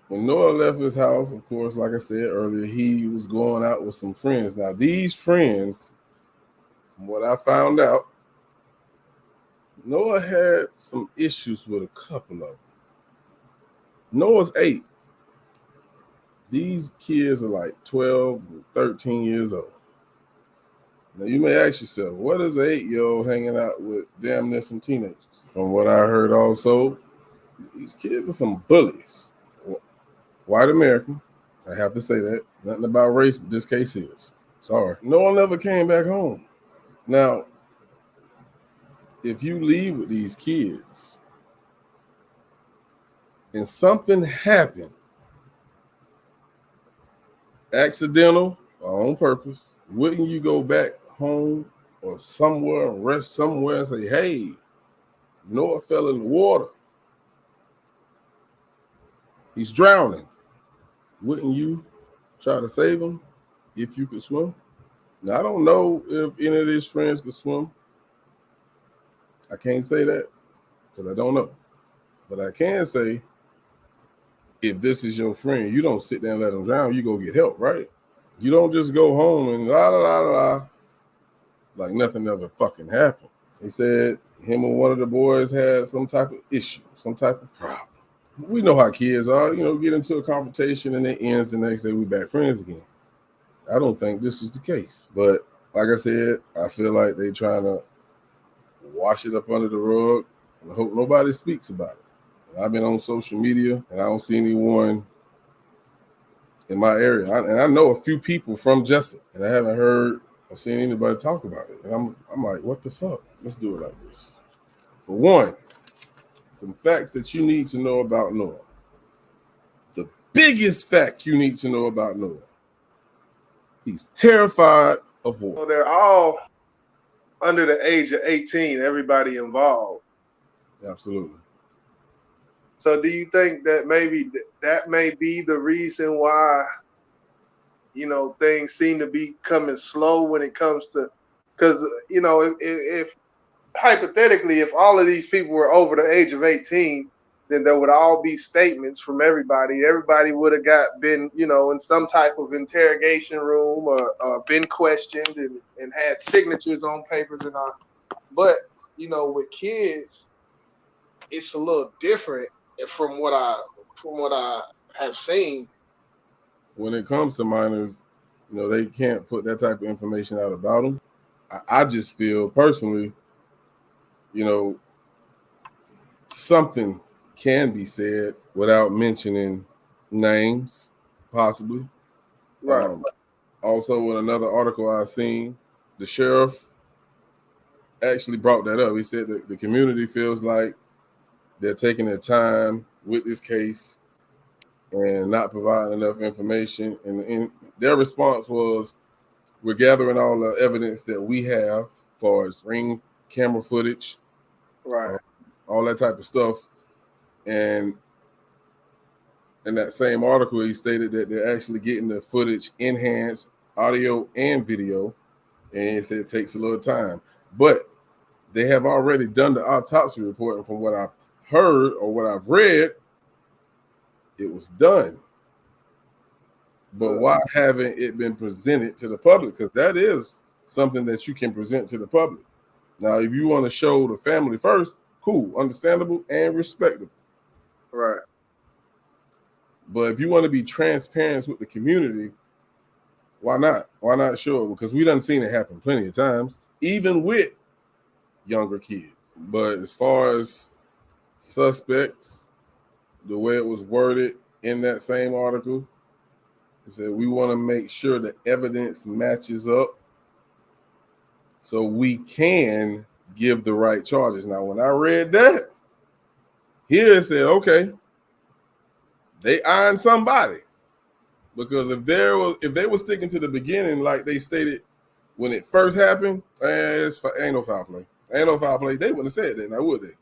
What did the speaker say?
when Noah left his house, of course, like I said earlier, he was going out with some friends. Now, these friends, from what I found out, Noah had some issues with a couple of them. Noah's 8. These kids are like 12, 13 years old. Now, you may ask yourself, what is an 8-year-old hanging out with damn near some teenagers? From what I heard also, these kids are some bullies. White American, I have to say that. Nothing about race, but this case is. Sorry. No one ever came back home. Now, if you leave with these kids and something happened, accidental or on purpose, wouldn't you go back home or somewhere and rest somewhere and say, hey, Noah fell in the water. He's drowning. Wouldn't you try to save him if you could swim? Now, I don't know if any of his friends could swim. I can't say that because I don't know. But I can say, if this is your friend, you don't sit there and let him drown. You go get help, right? You don't just go home and la, la, la, la, like nothing ever fucking happened. He said him and one of the boys had some type of issue, some type of problem. We know how kids are, get into a confrontation and it ends the next day we back friends again. I don't think this is the case. But like I said, I feel like they trying to wash it up under the rug and I hope nobody speaks about it. And I've been on social media and I don't see anyone in my area. And I know a few people from Jesup and I haven't heard or seen anybody talk about it. And I'm like, what the fuck? Let's do it like this. For one, some facts that you need to know about Noah. The biggest fact you need to know about Noah. He's terrified of water. So they're all under the age of 18, everybody involved. Absolutely. So do you think that maybe that may be the reason why, things seem to be coming slow when it comes to, because, if hypothetically, if all of these people were over the age of 18, then there would all be statements from everybody. Everybody would have been, in some type of interrogation room or been questioned and had signatures on papers and all. But, with kids, it's a little different from what I have seen. When it comes to minors, they can't put that type of information out about them. I just feel personally, something can be said without mentioning names, possibly. Right. Also, in another article I seen, the sheriff actually brought that up. He said that the community feels like they're taking their time with this case and not providing enough information. And their response was, we're gathering all the evidence that we have as far as ring camera footage, right, all that type of stuff. And in that same article, he stated that they're actually getting the footage enhanced, audio and video. And he said it takes a little time. But they have already done the autopsy report. And from what I've heard or what I've read, it was done. But why haven't it been presented to the public? Because that is something that you can present to the public. Now, if you want to show the family first, cool, understandable and respectable. Right. But if you want to be transparent with the community, why not? Why not show it? Because we done seen it happen plenty of times, even with younger kids. But as far as suspects, the way it was worded in that same article, it said we want to make sure the evidence matches up so we can give the right charges. Now, when I read that, here it said, okay, they eyeing somebody. Because if they were sticking to the beginning, like they stated when it first happened, ain't no foul play. Ain't no foul play. They wouldn't have said that now, would they?